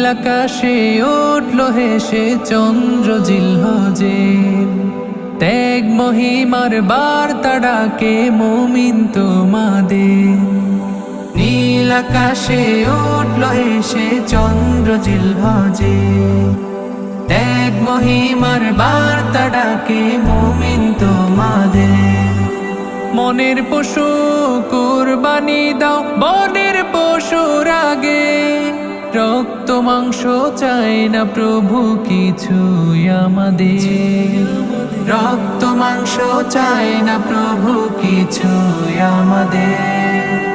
আকাশে উঠল হেসে চন্দ্র জিলহজে, ত্যাগ মহিমার বার্তা ডাকে মুমিন তোমাদের। নীল আকাশে উঠল হেসে চন্দ্র জিলহজে, ত্যাগ মহিমার বার্তা ডাকে মুমিন তোমাদের। মনের পশু কুরবানি দাও বনের পশুর আগে, রক্ত মাংস চাই না প্রভু কিছুই আমাদের। রক্ত মাংস চাই না প্রভু কিছুই আমাদের।